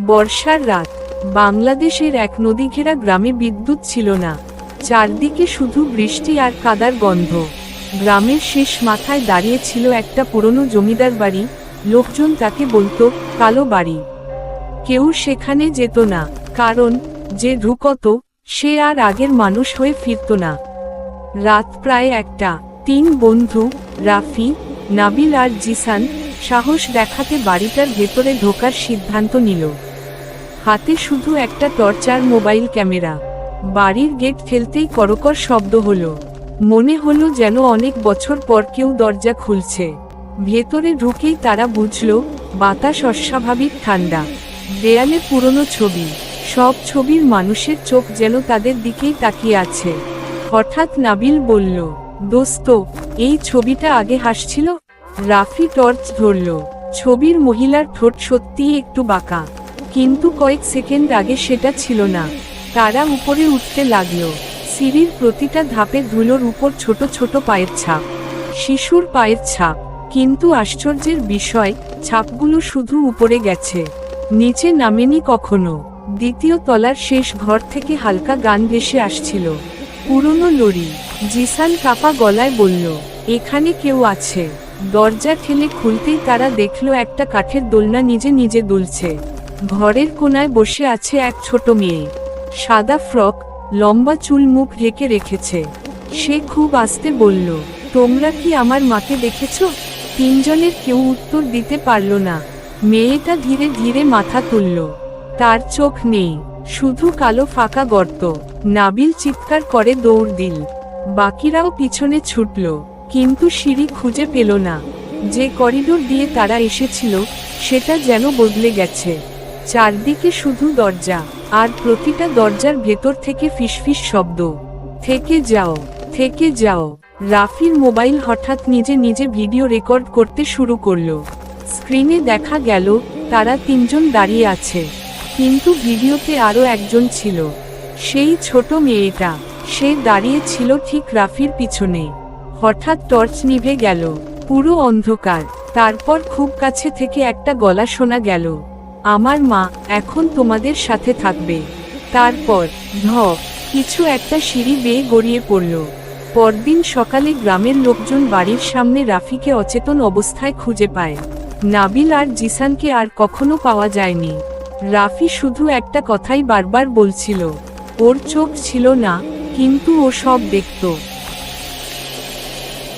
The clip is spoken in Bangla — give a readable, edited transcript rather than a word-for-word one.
বর্ষার রাত। বাংলাদেশের এক নদীঘেরা গ্রামে বিদ্যুৎ ছিল না। চারদিকে শুধু বৃষ্টি আর কাদার গন্ধ। গ্রামের শেষ মাথায় দাঁড়িয়ে ছিল একটা পুরনো জমিদার বাড়ি। লোকজন তাকে বলতো কালো বাড়ি। কেউ সেখানে যেত না, কারণ যে ঢুকত সে আর আগের মানুষ হয়ে ফিরত না। রাত প্রায় 1টা। 3 বন্ধু রাফি, নাবিল আর জিসান সাহস দেখাতে বাড়িটার ভেতরে ঢোকার সিদ্ধান্ত নিল। হাতে শুধু একটা টর্চ আর মোবাইল ক্যামেরা। বাড়ির গেট ঠেলতেই করকর শব্দ হলো। মনে হলো যেন অনেক বছর পর কেউ দরজা খুলছে। ভেতরে ঢুকেই তারা বুঝল বাতাস অস্বাভাবিক ঠান্ডা। দেয়ালে পুরনো ছবি, সব ছবির মানুষের চোখ যেন তাদের দিকেই তাকিয়ে আছে। হঠাৎ নাবিল বলল, দোস্ত, এই ছবিটা আগে হাসছিল। রাফি টর্চ ধরল। ছবির মহিলার ঠোঁট সত্যিই একটু বাঁকা, কিন্তু কয়েক সেকেন্ড আগে সেটা ছিল না। তারা উপরে উঠতে লাগলো। সিঁড়ির প্রতিটা ধাপে ধুলোর উপর ছোট ছোট পায়ের ছাপ, শিশুর পায়ের ছাপ। কিন্তু আশ্চর্যের বিষয়, ছাপগুলো শুধু উপরে গেছে, নিচে নামেনি কখনো। দ্বিতীয় তলার শেষ ঘর থেকে হালকা গান ভেসে আসছিল। পুরনো লরি। জিসান কাপা গলায় বলল, এখানে কেউ আছে। দরজা ঠেলে খুলতেই তারা দেখল একটা কাঠের দোলনা নিজে নিজে দুলছে। ঘরের কোনায় বসে আছে এক ছোট মেয়ে। সাদা ফ্রক, লম্বা চুল, মুখ ঢেকে রেখেছে। সে খুব আস্তে বলল, তোমরা কি আমার মাকে দেখেছ? 3 জনের কেউ উত্তর দিতে পারল না। মেয়েটা ধীরে ধীরে মাথা তুলল। তার চোখ নেই, শুধু কালো ফাঁকা গর্ত। নাবিল চিৎকার করে দৌড় দিল। বাকিরাও পিছনে ছুটল, কিন্তু সিঁড়ি খুঁজে পেল না। যে করিডোর দিয়ে তারা এসেছিল সেটা যেন বদলে গেছে। চারদিকে শুধু দরজা, আর প্রতিটা দরজার ভেতর থেকে ফিসফিস শব্দ। থেকে যাও, থেকে যাও। রাফির মোবাইল হঠাৎ নিজে নিজে ভিডিও রেকর্ড করতে শুরু করলো। স্ক্রিনে দেখা গেল তারা 3 জন দাঁড়িয়ে আছে, কিন্তু ভিডিওতে আরও একজন ছিল। সেই ছোট মেয়েটা, সে দাঁড়িয়ে ছিল ঠিক রাফির পিছনে। হঠাৎ টর্চ নিভে গেল, পুরো অন্ধকার। তারপর খুব কাছে থেকে একটা গলা শোনা গেল, আমার মা এখন তোমাদের সাথে থাকবে। তারপর কিছু একটা সিঁড়ি বেয়ে গড়িয়ে পড়ল। পরদিন সকালে গ্রামের লোকজন বাড়ির সামনে রাফিকে অচেতন অবস্থায় খুঁজে পায়। নাবিল আর জিসানকে আর কখনো পাওয়া যায়নি। রাফি শুধু একটা কথাই বারবার বলছিল, ওর চোখ ছিল না, কিন্তু ও সব দেখত।